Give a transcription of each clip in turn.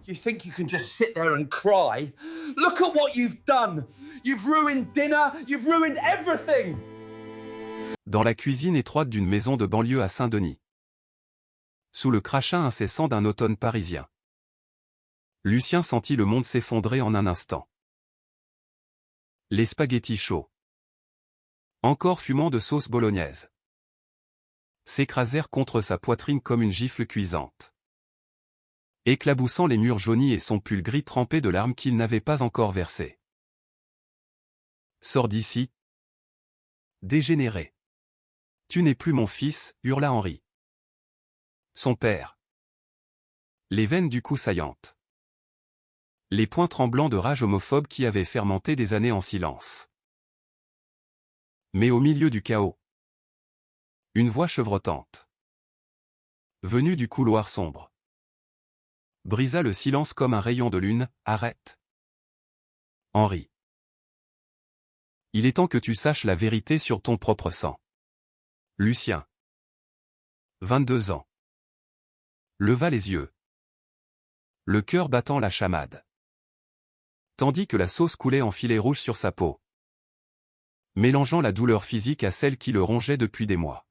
You think you can just sit there and cry? Look at what you've done! You've ruined dinner, you've ruined everything! Dans la cuisine étroite d'une maison de banlieue à Saint-Denis. Sous le crachin incessant d'un automne parisien. Lucien sentit le monde s'effondrer en un instant. Les spaghettis chauds, encore fumant de sauce bolognaise, s'écrasèrent contre sa poitrine comme une gifle cuisante, éclaboussant les murs jaunis et son pull gris trempé de larmes qu'il n'avait pas encore versées. Sors d'ici, dégénéré. Tu n'es plus mon fils, hurla Henri. Son père. Les veines du cou saillantes. Les poings tremblants de rage homophobe qui avait fermenté des années en silence. Mais au milieu du chaos, une voix chevrotante, venue du couloir sombre, brisa le silence comme un rayon de lune. Arrête. Henri. Il est temps que tu saches la vérité sur ton propre sang. Lucien. 22 ans. Leva les yeux, le cœur battant la chamade, tandis que la sauce coulait en filets rouges sur sa peau, mélangeant la douleur physique à celle qui le rongeait depuis des mois.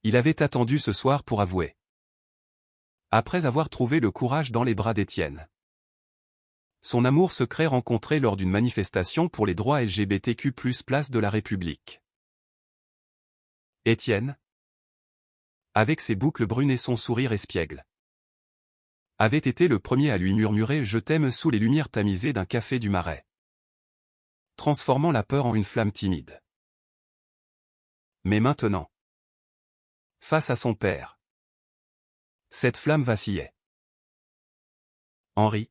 Il avait attendu ce soir pour avouer. Après avoir trouvé le courage dans les bras d'Étienne. Son amour secret rencontré lors d'une manifestation pour les droits LGBTQ+, place de la République. Étienne, avec ses boucles brunes et son sourire espiègle, avait été le premier à lui murmurer « Je t'aime » sous les lumières tamisées d'un café du Marais, transformant la peur en une flamme timide. Mais maintenant, face à son père, cette flamme vacillait. Henri,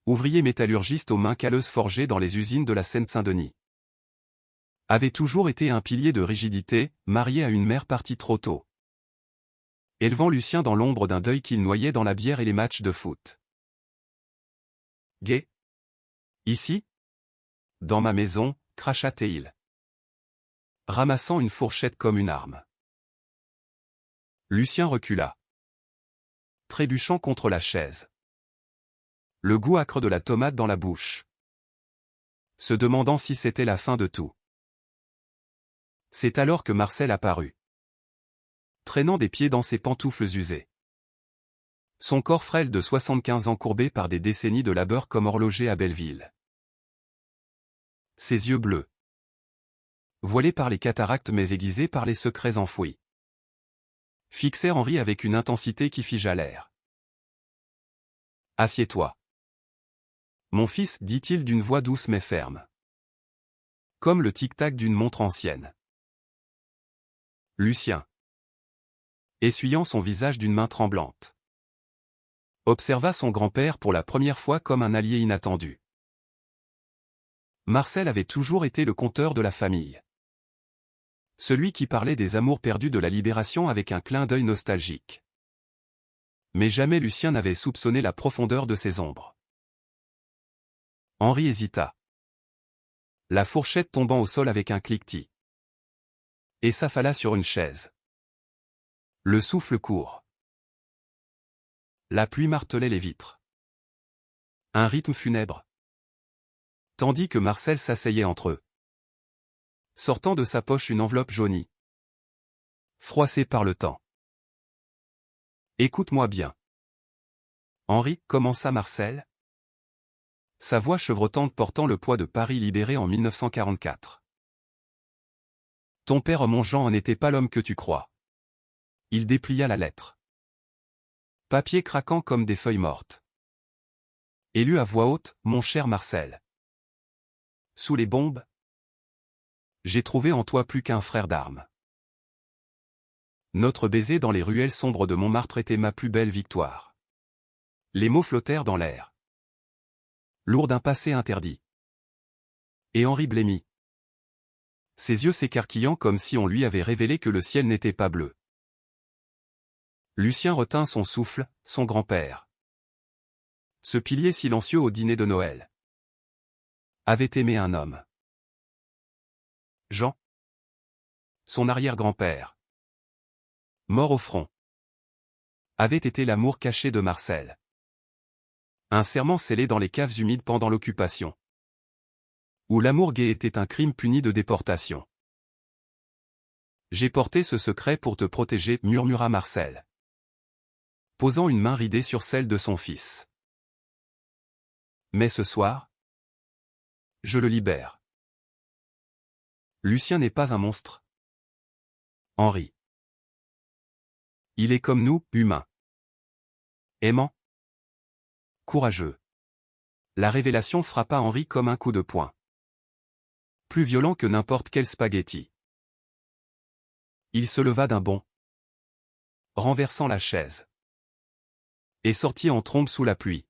ouvrier métallurgiste aux mains calleuses forgé dans les usines de la Seine-Saint-Denis, avait toujours été un pilier de rigidité, marié à une mère partie trop tôt, élevant Lucien dans l'ombre d'un deuil qu'il noyait dans la bière et les matchs de foot. Gay. Ici? Dans ma maison, cracha-t-il, ramassant une fourchette comme une arme. Lucien recula, trébuchant contre la chaise, le goût âcre de la tomate dans la bouche, se demandant si c'était la fin de tout. C'est alors que Marcel apparut, traînant des pieds dans ses pantoufles usées. Son corps frêle de 75 ans courbé par des décennies de labeur comme horloger à Belleville. Ses yeux bleus, voilés par les cataractes mais aiguisés par les secrets enfouis, fixèrent Henri avec une intensité qui figea l'air. « Assieds-toi. Mon fils, dit-il d'une voix douce mais ferme, comme le tic-tac d'une montre ancienne. Lucien, essuyant son visage d'une main tremblante, observa son grand-père pour la première fois comme un allié inattendu. Marcel avait toujours été le conteur de la famille. Celui qui parlait des amours perdus de la libération avec un clin d'œil nostalgique. Mais jamais Lucien n'avait soupçonné la profondeur de ses ombres. Henri hésita, la fourchette tombant au sol avec un cliquetis, et s'affala sur une chaise. Le souffle court. La pluie martelait les vitres. Un rythme funèbre. Tandis que Marcel s'asseyait entre eux, sortant de sa poche une enveloppe jaunie, froissée par le temps. « Écoute-moi bien. Henri, commença Marcel, sa voix chevrotante portant le poids de Paris libéré en 1944. Ton père mon Jean n'était pas l'homme que tu crois. Il déplia la lettre. Papier craquant comme des feuilles mortes. Et lut à voix haute, mon cher Marcel. Sous les bombes, j'ai trouvé en toi plus qu'un frère d'armes. Notre baiser dans les ruelles sombres de Montmartre était ma plus belle victoire. Les mots flottèrent dans l'air, lourds d'un passé interdit. Et Henri blêmit, ses yeux s'écarquillant comme si on lui avait révélé que le ciel n'était pas bleu. Lucien retint son souffle, son grand-père. Ce pilier silencieux au dîner de Noël avait aimé un homme. Jean, son arrière-grand-père, mort au front, avait été l'amour caché de Marcel. Un serment scellé dans les caves humides pendant l'occupation. Où l'amour gay était un crime puni de déportation. J'ai porté ce secret pour te protéger, murmura Marcel, posant une main ridée sur celle de son fils. Mais ce soir, je le libère. Lucien n'est pas un monstre. Henri. Il est comme nous, humain. Aimant. Courageux. La révélation frappa Henri comme un coup de poing. Plus violent que n'importe quel spaghetti. Il se leva d'un bond, renversant la chaise, et sortit en trombe sous la pluie,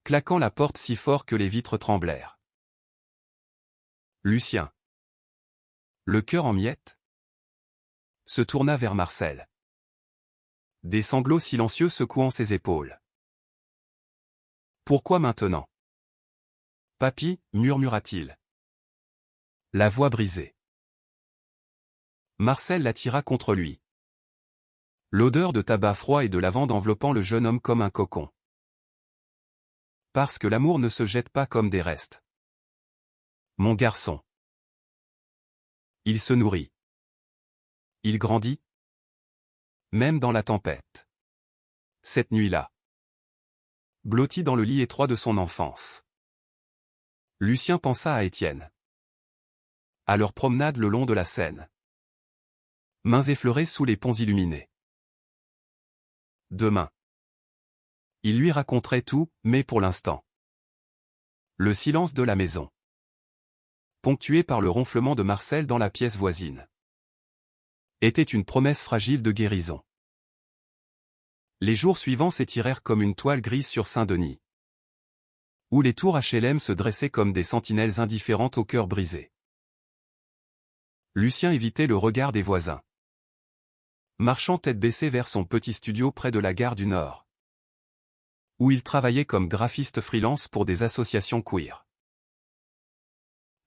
claquant la porte si fort que les vitres tremblèrent. Lucien, le cœur en miettes, se tourna vers Marcel. Des sanglots silencieux secouant ses épaules. Pourquoi maintenant? Papy, murmura-t-il. La voix brisée. Marcel l'attira contre lui. L'odeur de tabac froid et de lavande enveloppant le jeune homme comme un cocon. Parce que l'amour ne se jette pas comme des restes. Mon garçon. Il se nourrit. Il grandit. Même dans la tempête. Cette nuit-là. Blotti dans le lit étroit de son enfance. Lucien pensa à Étienne. À leur promenade le long de la Seine. Mains effleurées sous les ponts illuminés. Demain. Il lui raconterait tout, mais pour l'instant. Le silence de la maison. Ponctué par le ronflement de Marcel dans la pièce voisine. Était une promesse fragile de guérison. Les jours suivants s'étirèrent comme une toile grise sur Saint-Denis. Où les tours HLM se dressaient comme des sentinelles indifférentes au cœur brisé. Lucien évitait le regard des voisins. Marchant tête baissée vers son petit studio près de la gare du Nord. Où il travaillait comme graphiste freelance pour des associations queer.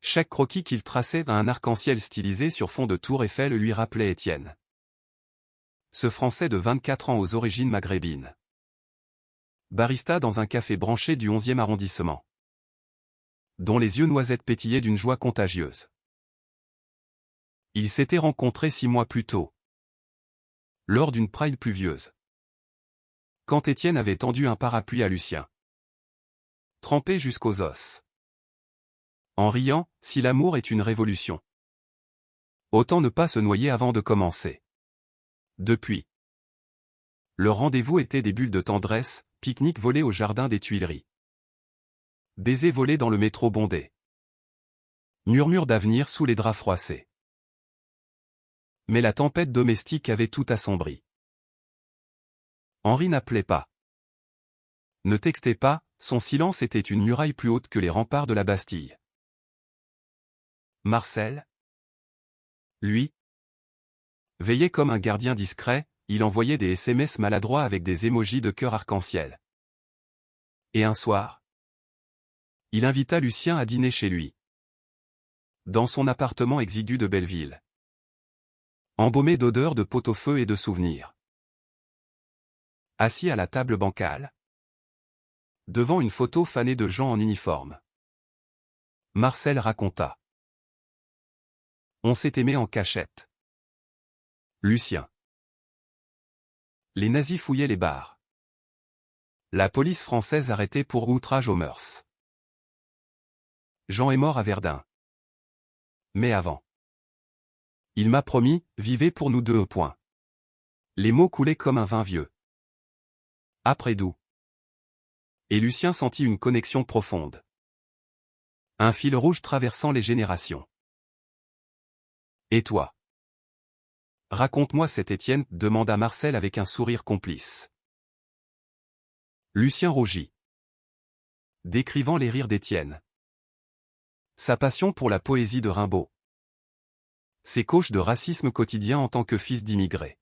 Chaque croquis qu'il traçait à un arc-en-ciel stylisé sur fond de tour Eiffel lui rappelait Étienne. Ce Français de 24 ans aux origines maghrébines. Barista dans un café branché du 11e arrondissement. Dont les yeux noisettes pétillaient d'une joie contagieuse. Ils s'étaient rencontrés 6 mois plus tôt. Lors d'une Pride pluvieuse. Quand Étienne avait tendu un parapluie à Lucien. Trempé jusqu'aux os. En riant, si l'amour est une révolution. Autant ne pas se noyer avant de commencer. Depuis. Le rendez-vous était des bulles de tendresse, pique-nique volé au jardin des Tuileries. Baiser volé dans le métro bondé. Murmure d'avenir sous les draps froissés. Mais la tempête domestique avait tout assombri. Henri n'appelait pas. Ne textait pas, son silence était une muraille plus haute que les remparts de la Bastille. Marcel, lui, veillait comme un gardien discret, il envoyait des SMS maladroits avec des émojis de cœur arc-en-ciel. Et un soir, il invita Lucien à dîner chez lui. Dans son appartement exigu de Belleville. Embaumé d'odeurs de pot-au-feu et de souvenirs. Assis à la table bancale. Devant une photo fanée de gens en uniforme. Marcel raconta. On s'est aimé en cachette. Lucien. Les nazis fouillaient les bars. La police française arrêtée pour outrage aux mœurs. Jean est mort à Verdun. Mais avant. Il m'a promis, vivez pour nous deux. Les mots coulaient comme un vin vieux. Après d'où. Et Lucien sentit une connexion profonde. Un fil rouge traversant les générations. Et toi? Raconte-moi cet Étienne, demanda Marcel avec un sourire complice. Lucien rougit. Décrivant les rires d'Étienne. Sa passion pour la poésie de Rimbaud. Ses couches de racisme quotidien en tant que fils d'immigré.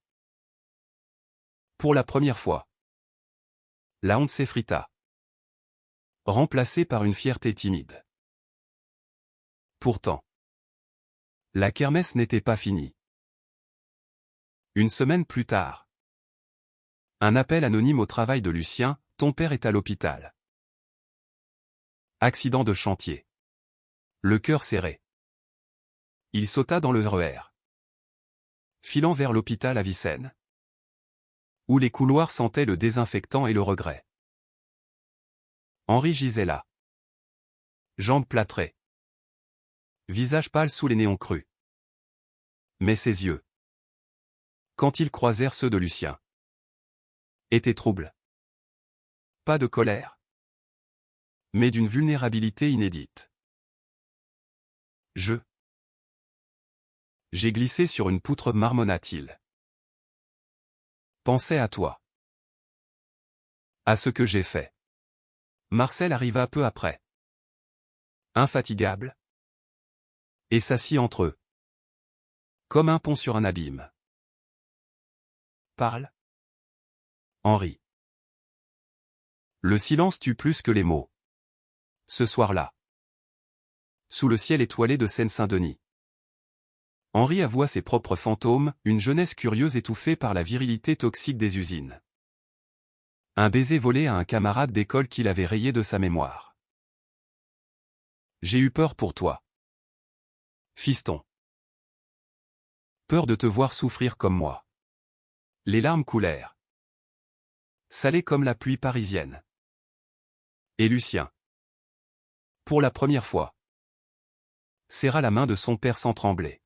Pour la première fois. La honte s'effrita. Remplacée par une fierté timide. Pourtant. La kermesse n'était pas finie. Une semaine plus tard. Un appel anonyme au travail de Lucien, ton père est à l'hôpital. Accident de chantier. Le cœur serré. Il sauta dans le RER. Filant vers l'hôpital à Avicenne. Où les couloirs sentaient le désinfectant et le regret. Henri gisait là. Jambes plâtrées. Visage pâle sous les néons crus. Mais ses yeux, quand ils croisèrent ceux de Lucien, étaient troubles. Pas de colère, mais d'une vulnérabilité inédite. J'ai glissé sur une poutre, marmonna-t-il. Pensais à toi. À ce que j'ai fait. Marcel arriva peu après. Infatigable. Et s'assit entre eux. Comme un pont sur un abîme. Parle. Henri. Le silence tue plus que les mots. Ce soir-là. Sous le ciel étoilé de Seine-Saint-Denis. Henri avoua ses propres fantômes, une jeunesse curieuse étouffée par la virilité toxique des usines. Un baiser volé à un camarade d'école qu'il avait rayé de sa mémoire. J'ai eu peur pour toi. Fiston. Peur de te voir souffrir comme moi. Les larmes coulèrent. Salées comme la pluie parisienne. Et Lucien, pour la première fois, serra la main de son père sans trembler.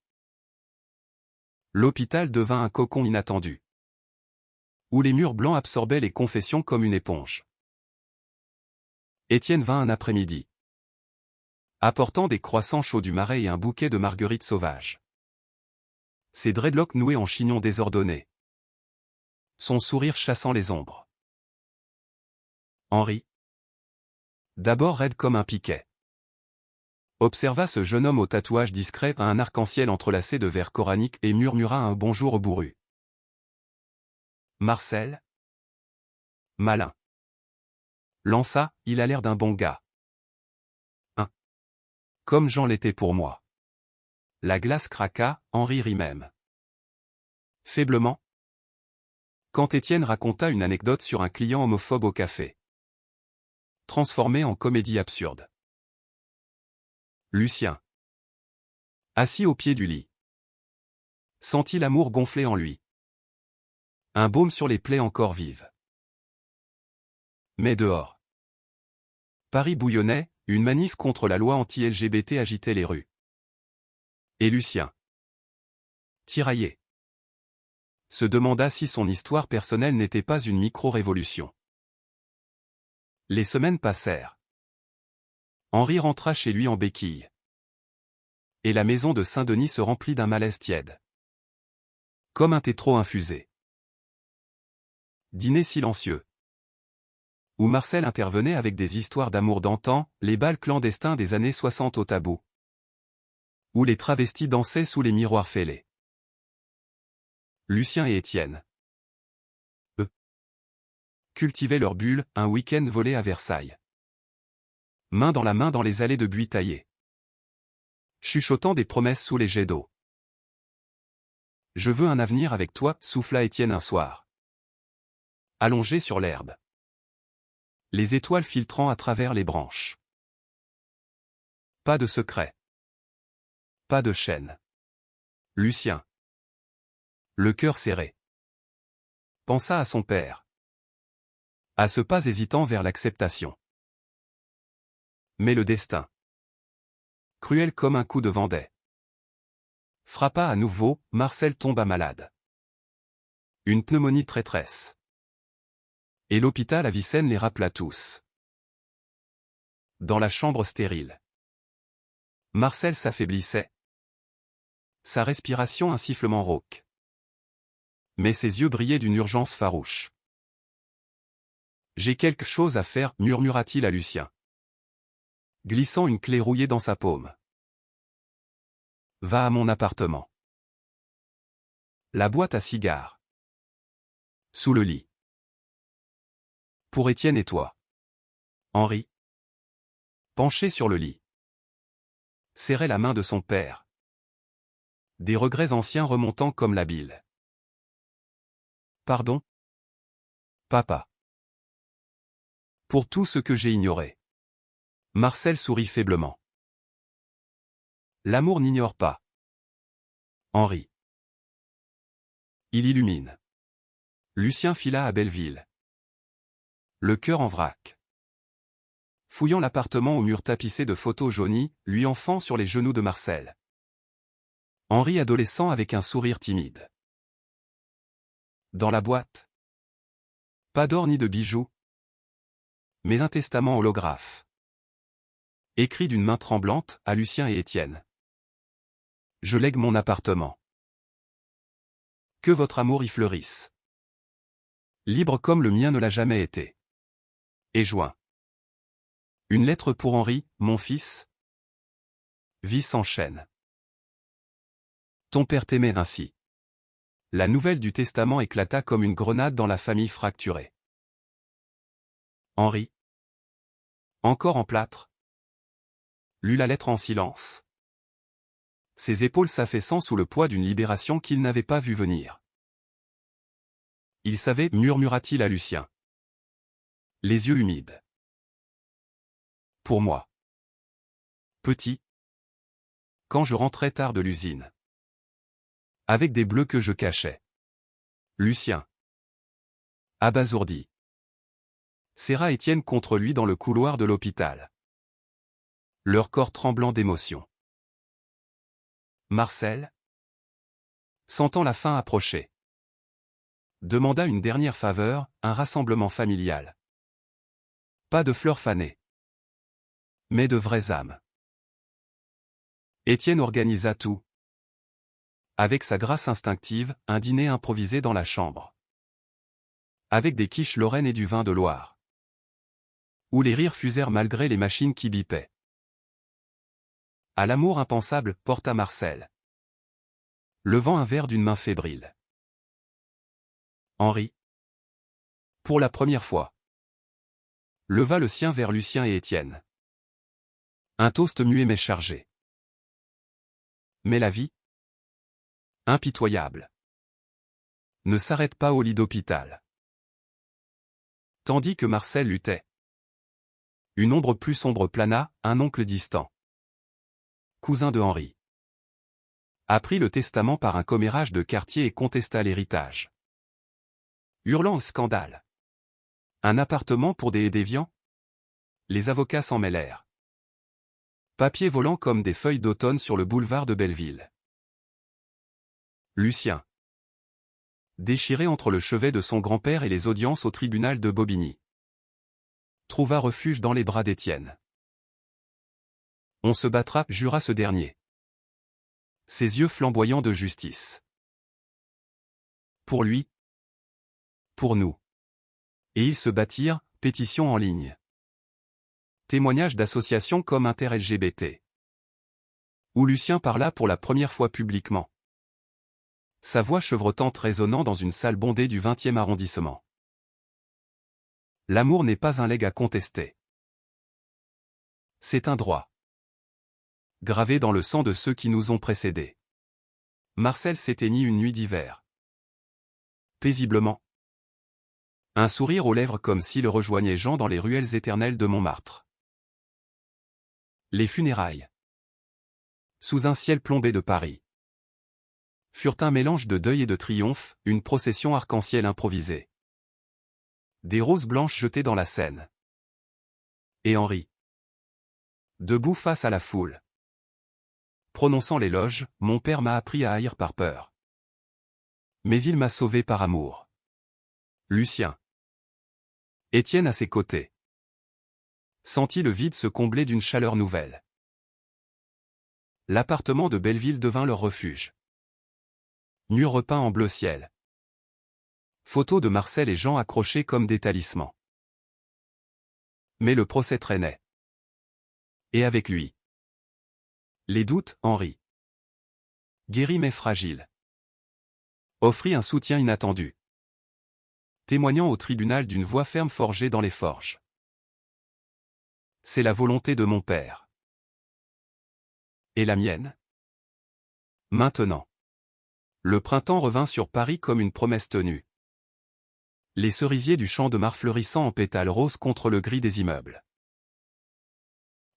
L'hôpital devint un cocon inattendu. Où les murs blancs absorbaient les confessions comme une éponge. Étienne vint un après-midi. Apportant des croissants chauds du Marais et un bouquet de marguerites sauvages. Ses dreadlocks noués en chignon désordonné. Son sourire chassant les ombres. Henri, d'abord raide comme un piquet, observa ce jeune homme au tatouage discret à un arc-en-ciel entrelacé de vers coraniques et murmura un bonjour au bourru. Marcel? Malin. Lança, il a l'air d'un bon gars. Hein. Comme Jean l'était pour moi. La glace craqua, Henri rit même. Faiblement. Quand Étienne raconta une anecdote sur un client homophobe au café. Transformé en comédie absurde. Lucien, assis au pied du lit, sentit l'amour gonfler en lui. Un baume sur les plaies encore vives. Mais dehors, Paris bouillonnait, une manif contre la loi anti-LGBT agitait les rues. Et Lucien, tiraillé, se demanda si son histoire personnelle n'était pas une micro-révolution. Les semaines passèrent. Henri rentra chez lui en béquille. Et la maison de Saint-Denis se remplit d'un malaise tiède. Comme un thé trop infusé. Dîner silencieux. Où Marcel intervenait avec des histoires d'amour d'antan, les bals clandestins des années 60 au tabou. Où les travestis dansaient sous les miroirs fêlés. Lucien et Étienne. Eux. Cultivaient leur bulle, un week-end volé à Versailles. Main dans la main dans les allées de buis taillés. Chuchotant des promesses sous les jets d'eau. Je veux un avenir avec toi, souffla Étienne un soir. Allongé sur l'herbe. Les étoiles filtrant à travers les branches. Pas de secret. Pas de chaîne. Lucien, le cœur serré, pensa à son père. À ce pas hésitant vers l'acceptation. Mais le destin, cruel comme un coup de Vendée, frappa à nouveau, Marcel tomba malade. Une pneumonie traîtresse. Et l'hôpital Avicenne les rappela tous. Dans la chambre stérile. Marcel s'affaiblissait. Sa respiration un sifflement rauque. Mais ses yeux brillaient d'une urgence farouche. J'ai quelque chose à faire, murmura-t-il à Lucien. Glissant une clé rouillée dans sa paume. Va à mon appartement. La boîte à cigares. Sous le lit. Pour Étienne et toi. Henri, penché sur le lit, serrait la main de son père. Des regrets anciens remontant comme la bile. Pardon? Papa. Pour tout ce que j'ai ignoré. Marcel sourit faiblement. L'amour n'ignore pas. Henri. Il illumine. Lucien fila à Belleville. Le cœur en vrac. Fouillant l'appartement aux murs tapissés de photos jaunies, lui enfant sur les genoux de Marcel. Henri adolescent avec un sourire timide. Dans la boîte. Pas d'or ni de bijoux. Mais un testament holographe. Écrit d'une main tremblante à Lucien et Étienne. Je lègue mon appartement. Que votre amour y fleurisse. Libre comme le mien ne l'a jamais été. Et joint. Une lettre pour Henri, mon fils. Vie s'enchaîne. Ton père t'aimait ainsi. La nouvelle du testament éclata comme une grenade dans la famille fracturée. Henri. Encore en plâtre. Lut la lettre en silence. Ses épaules s'affaissant sous le poids d'une libération qu'il n'avait pas vue venir. Il savait, murmura-t-il à Lucien. Les yeux humides. Pour moi. Petit. Quand je rentrais tard de l'usine. Avec des bleus que je cachais. Lucien. Abasourdi. Serra Étienne contre lui dans le couloir de l'hôpital. Leur corps tremblant d'émotion. Marcel, sentant la fin approcher, demanda une dernière faveur, un rassemblement familial. Pas de fleurs fanées, mais de vraies âmes. Étienne organisa tout. Avec sa grâce instinctive, un dîner improvisé dans la chambre. Avec des quiches lorraines et du vin de Loire. Où les rires fusèrent malgré les machines qui bipaient. À l'amour impensable, porta Marcel. Levant un verre d'une main fébrile. Henri. Pour la première fois. Leva le sien vers Lucien et Étienne. Un toast muet mais chargé. Mais la vie, impitoyable, ne s'arrête pas au lit d'hôpital. Tandis que Marcel luttait. Une ombre plus sombre plana, un oncle distant. Cousin de Henri. Apprit le testament par un commérage de quartier et contesta l'héritage. Hurlant au scandale. Un appartement pour des déviants? Les avocats s'en mêlèrent. Papier volant comme des feuilles d'automne sur le boulevard de Belleville. Lucien. Déchiré entre le chevet de son grand-père et les audiences au tribunal de Bobigny. Trouva refuge dans les bras d'Étienne. On se battra, jura ce dernier. Ses yeux flamboyants de justice. Pour lui. Pour nous. Et ils se battirent, pétition en ligne. Témoignages d'associations comme Inter-LGBT. Où Lucien parla pour la première fois publiquement. Sa voix chevrotante résonnant dans une salle bondée du 20e arrondissement. L'amour n'est pas un legs à contester. C'est un droit. Gravé dans le sang de ceux qui nous ont précédés. Marcel s'éteignit une nuit d'hiver. Paisiblement. Un sourire aux lèvres comme s'il rejoignait Jean dans les ruelles éternelles de Montmartre. Les funérailles. Sous un ciel plombé de Paris. Furent un mélange de deuil et de triomphe, une procession arc-en-ciel improvisée. Des roses blanches jetées dans la Seine. Et Henri. Debout face à la foule. Prononçant l'éloge, mon père m'a appris à haïr par peur. Mais il m'a sauvé par amour. Lucien. Étienne à ses côtés. Sentit le vide se combler d'une chaleur nouvelle. L'appartement de Belleville devint leur refuge. Mur repeint en bleu ciel. Photos de Marcel et Jean accrochés comme des talismans. Mais le procès traînait. Et avec lui. Les doutes, Henri. Guéri mais fragile. Offrit un soutien inattendu. Témoignant au tribunal d'une voix ferme forgée dans les forges. C'est la volonté de mon père. Et la mienne? Maintenant. Le printemps revint sur Paris comme une promesse tenue. Les cerisiers du champ de Mars fleurissant en pétales roses contre le gris des immeubles.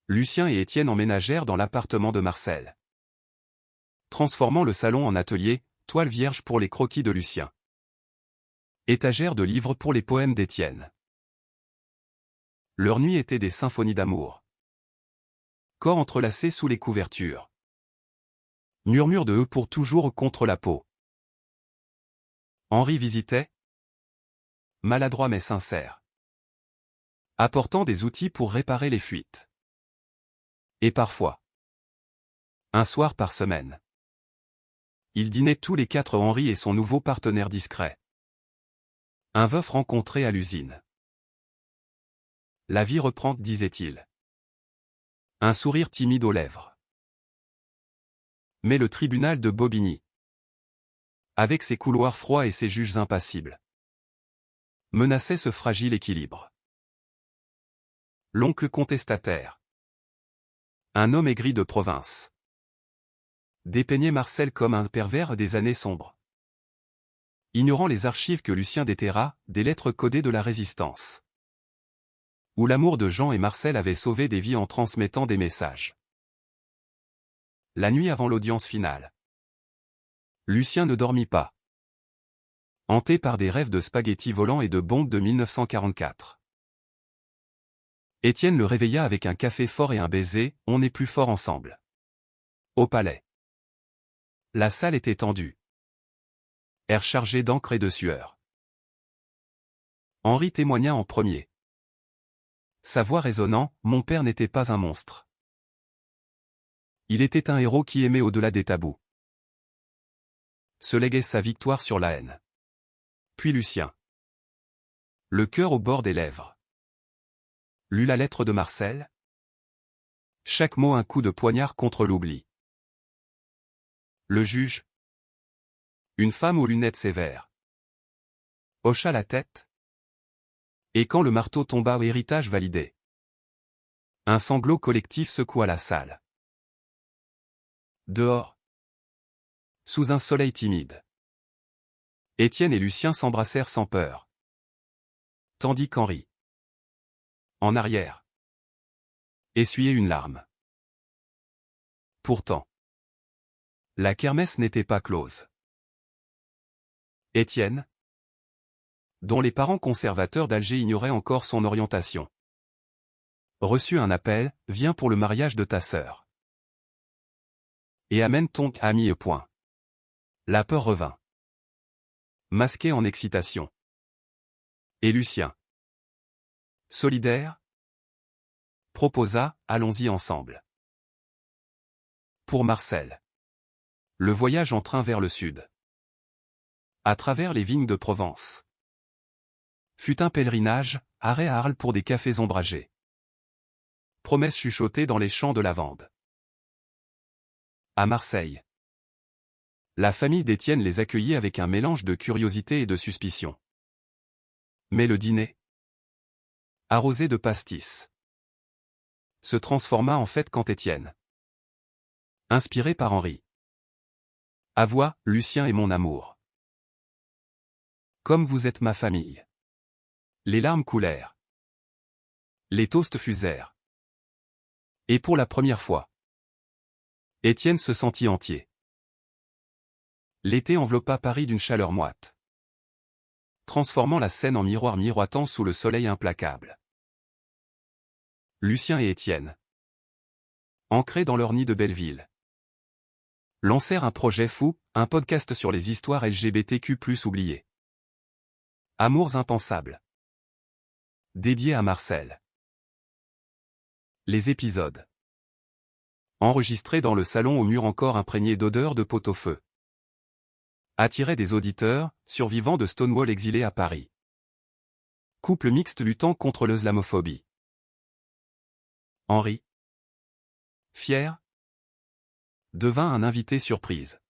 Lucien et Étienne emménagèrent dans l'appartement de Marcel, transformant le salon en atelier, toile vierge pour les croquis de Lucien, étagère de livres pour les poèmes d'Étienne. Leur nuit était des symphonies d'amour. Corps entrelacés sous les couvertures. Murmure de eux pour toujours contre la peau. Henri visitait, maladroit mais sincère, apportant des outils pour réparer les fuites. Et parfois, un soir par semaine, ils dînaient tous les quatre, Henri et son nouveau partenaire discret, un veuf rencontré à l'usine. La vie reprend, disait-il. Un sourire timide aux lèvres. Mais le tribunal de Bobigny, avec ses couloirs froids et ses juges impassibles, menaçait ce fragile équilibre. L'oncle contestataire, un homme aigri de province, dépeignait Marcel comme un pervers des années sombres, ignorant les archives que Lucien déterra, des lettres codées de la Résistance, où l'amour de Jean et Marcel avait sauvé des vies en transmettant des messages. La nuit avant l'audience finale, Lucien ne dormit pas, hanté par des rêves de spaghettis volants et de bombes de 1944. Étienne le réveilla avec un café fort et un baiser, on est plus fort ensemble. Au palais. La salle était tendue. Air chargé d'encre et de sueur. Henri témoigna en premier. Sa voix résonnant, mon père n'était pas un monstre. Il était un héros qui aimait au-delà des tabous. Se léguait sa victoire sur la haine. Puis Lucien, le cœur au bord des lèvres, lut la lettre de Marcel. Chaque mot un coup de poignard contre l'oubli. Le juge, une femme aux lunettes sévères, hocha la tête. Et quand le marteau tomba, héritage validé, un sanglot collectif secoua la salle. Dehors, sous un soleil timide, Étienne et Lucien s'embrassèrent sans peur, tandis qu'Henri, en arrière, essuyait une larme. Pourtant, la kermesse n'était pas close. Étienne, dont les parents conservateurs d'Alger ignoraient encore son orientation, reçut un appel, viens pour le mariage de ta sœur. Et amène ton ami. Point. La peur revint, masquée en excitation. Et Lucien, solidaire, proposa, allons-y ensemble. Pour Marcel, le voyage en train vers le sud, à travers les vignes de Provence, fut un pèlerinage, arrêt à Arles pour des cafés ombragés. Promesses chuchotées dans les champs de lavande. À Marseille, la famille d'Étienne les accueillit avec un mélange de curiosité et de suspicion. Mais le dîner, arrosé de pastis, se transforma en fête quand Étienne, inspiré par Henri, avoua, Lucien est mon amour. Comme vous êtes ma famille. Les larmes coulèrent. Les toasts fusèrent. Et pour la première fois, Étienne se sentit entier. L'été enveloppa Paris d'une chaleur moite, transformant la Seine en miroir miroitant sous le soleil implacable. Lucien et Étienne, ancrés dans leur nid de Belleville, lancèrent un projet fou, un podcast sur les histoires LGBTQ+ oubliées. Amours impensables. Dédié à Marcel. Les épisodes. Enregistrés dans le salon au mur encore imprégné d'odeur de pot-au-feu, attiraient des auditeurs, survivants de Stonewall exilés à Paris. Couple mixte luttant contre l'islamophobie. Henri, fier, devint un invité surprise,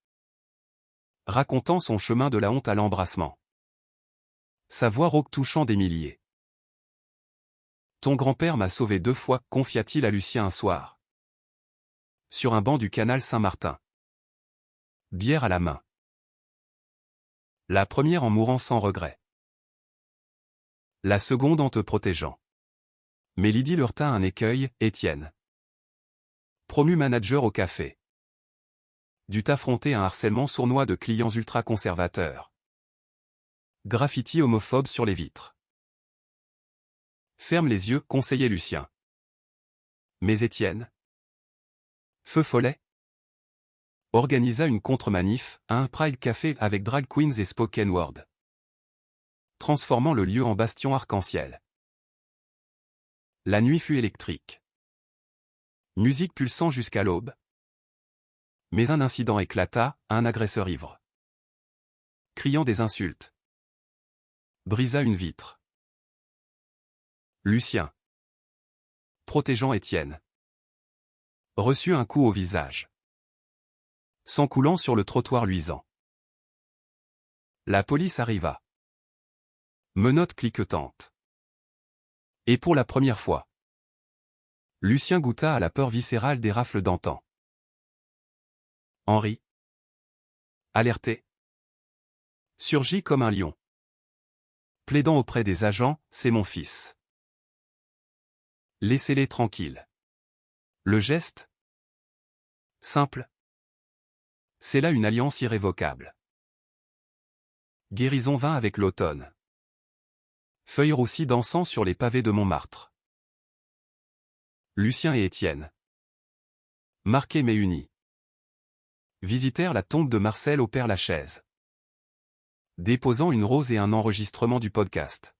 racontant son chemin de la honte à l'embrassement. Sa voix rauque touchant des milliers. Ton grand-père m'a sauvé 2 fois, confia-t-il à Lucien un soir, sur un banc du canal Saint-Martin, bière à la main. La première en mourant sans regret. La seconde en te protégeant. Mais Lydie leur tint un écueil, Étienne. Promu manager au café. Dut affronter un harcèlement sournois de clients ultra-conservateurs. Graffiti homophobe sur les vitres. Ferme les yeux, conseillait Lucien. Mais Étienne? Feu follet? Organisa une contre-manif, à un Pride Café avec drag queens et spoken word. Transformant le lieu en bastion arc-en-ciel. La nuit fut électrique. Musique pulsant jusqu'à l'aube. Mais un incident éclata, un agresseur ivre. Criant des insultes. Brisa une vitre. Lucien. Protégeant Étienne. Reçut un coup au visage. S'encoulant sur le trottoir luisant. La police arriva. Menottes cliquetantes. Et pour la première fois, Lucien goûta à la peur viscérale des rafles d'antan. Henri, alerté, surgit comme un lion. Plaidant auprès des agents, c'est mon fils. Laissez-les tranquilles. Le geste? Simple. C'est là une alliance irrévocable. Guérison vint avec l'automne. Feuilles roussies dansant sur les pavés de Montmartre. Lucien et Étienne, marqués mais unis, visitèrent la tombe de Marcel au Père-Lachaise, déposant une rose et un enregistrement du podcast.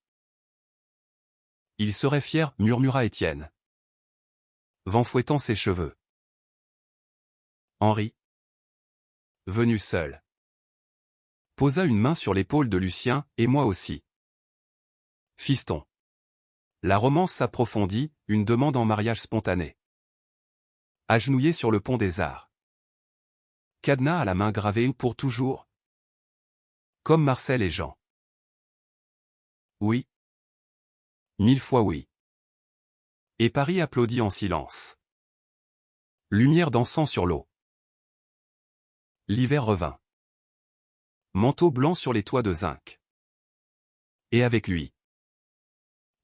Il serait fier, murmura Étienne, vent fouettant ses cheveux. Henri, venu seul, posa une main sur l'épaule de Lucien, et moi aussi. Fiston. La romance s'approfondit, une demande en mariage spontanée. Agenouillé sur le pont des Arts. Cadenas à la main gravée pour toujours. Comme Marcel et Jean. Oui. 1000 fois oui. Et Paris applaudit en silence. Lumière dansant sur l'eau. L'hiver revint. Manteau blanc sur les toits de zinc. Et avec lui,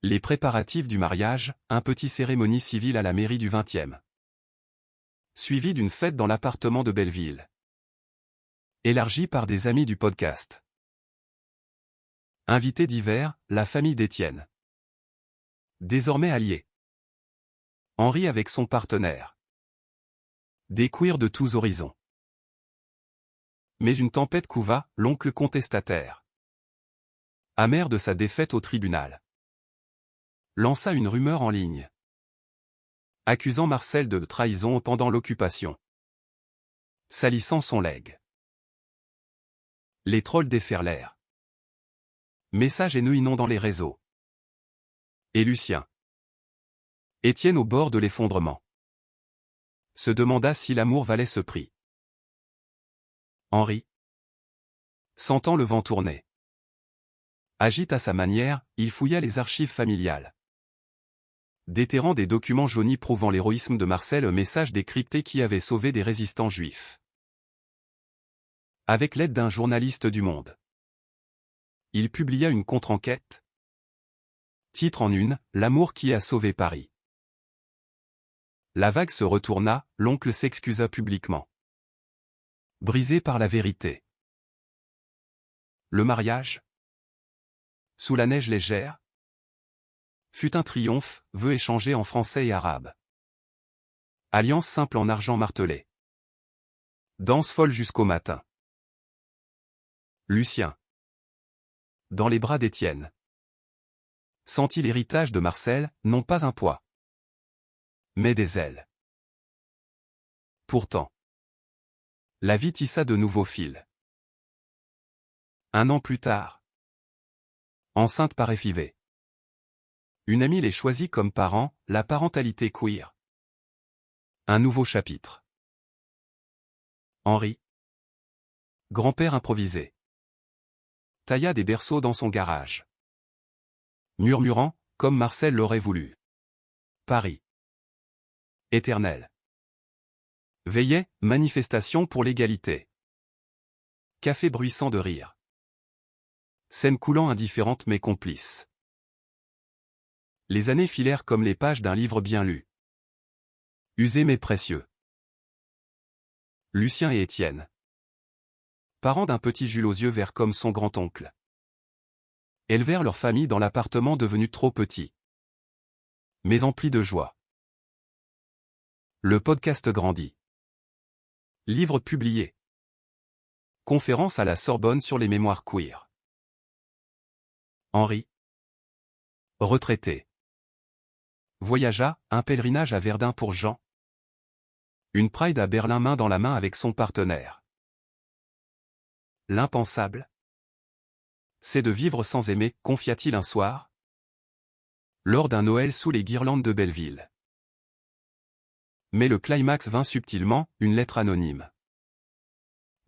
les préparatifs du mariage, un petit cérémonie civile à la mairie du 20e. Suivi d'une fête dans l'appartement de Belleville. Élargie par des amis du podcast. Invité divers, la famille d'Étienne. Désormais alliés. Henri avec son partenaire. Des queers de tous horizons. Mais une tempête couva, l'oncle contestataire. Amer de sa défaite au tribunal. Lança une rumeur en ligne. Accusant Marcel de trahison pendant l'occupation. Salissant son legs. Les trolls déferlèrent. Messages haineux inondant les réseaux. Et Lucien. Étienne au bord de l'effondrement. Se demanda si l'amour valait ce prix. Henri. Sentant le vent tourner. Agite à sa manière, il fouilla les archives familiales. Déterrant des documents jaunis prouvant l'héroïsme de Marcel, un message décrypté qui avait sauvé des résistants juifs. Avec l'aide d'un journaliste du Monde. Il publia une contre-enquête. Titre en une, L'amour qui a sauvé Paris. La vague se retourna, l'oncle s'excusa publiquement. Brisé par la vérité. Le mariage? Sous la neige légère? Fut un triomphe, vœu échangé en français et arabe. Alliance simple en argent martelé. Danse folle jusqu'au matin. Lucien. Dans les bras d'Étienne. Sentit l'héritage de Marcel, non pas un poids, mais des ailes. Pourtant, la vie tissa de nouveaux fils. Un an plus tard. Enceinte par FIV. Une amie les choisit comme parents, la parentalité queer. Un nouveau chapitre. Henri. Grand-père improvisé. Tailla des berceaux dans son garage. Murmurant, comme Marcel l'aurait voulu. Paris. Éternel. Veillait, manifestation pour l'égalité. Café bruissant de rire. Scène coulant indifférente mais complice. Les années filèrent comme les pages d'un livre bien lu. Usés mais précieux. Lucien et Étienne. Parents d'un petit Jules aux yeux verts comme son grand-oncle. Élevèrent leur famille dans l'appartement devenu trop petit, mais empli de joie. Le podcast grandit. Livre publié. Conférence à la Sorbonne sur les mémoires queer. Henri. Retraité. Voyagea, un pèlerinage à Verdun pour Jean. Une Pride à Berlin main dans la main avec son partenaire. L'impensable. C'est de vivre sans aimer, confia-t-il un soir, lors d'un Noël sous les guirlandes de Belleville. Mais le climax vint subtilement, une lettre anonyme.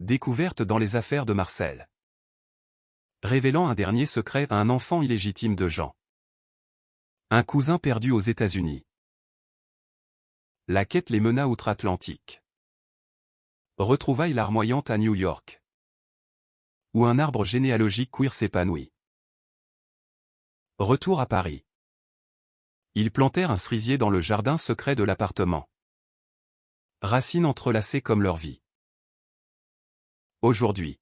Découverte dans les affaires de Marcel. Révélant un dernier secret à un enfant illégitime de Jean. Un cousin perdu aux États-Unis. La quête les mena outre-Atlantique. Retrouvailles larmoyantes à New York. Où un arbre généalogique queer s'épanouit. Retour à Paris. Ils plantèrent un cerisier dans le jardin secret de l'appartement. Racines entrelacées comme leur vie. Aujourd'hui.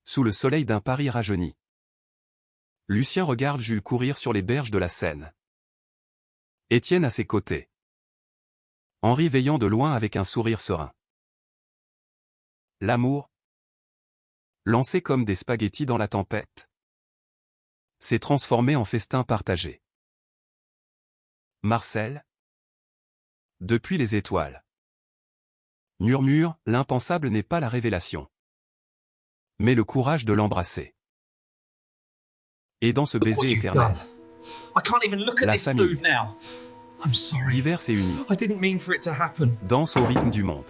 Sous le soleil d'un Paris rajeuni. Lucien regarde Jules courir sur les berges de la Seine. Étienne à ses côtés. Henri veillant de loin avec un sourire serein. L'amour, lancé comme des spaghettis dans la tempête, s'est transformé en festin partagé. Marcel. Depuis les étoiles. Murmure, l'impensable n'est pas la révélation, mais le courage de l'embrasser. Et dans ce baiser éternel, la famille, diverse et unie, danse au rythme du monde.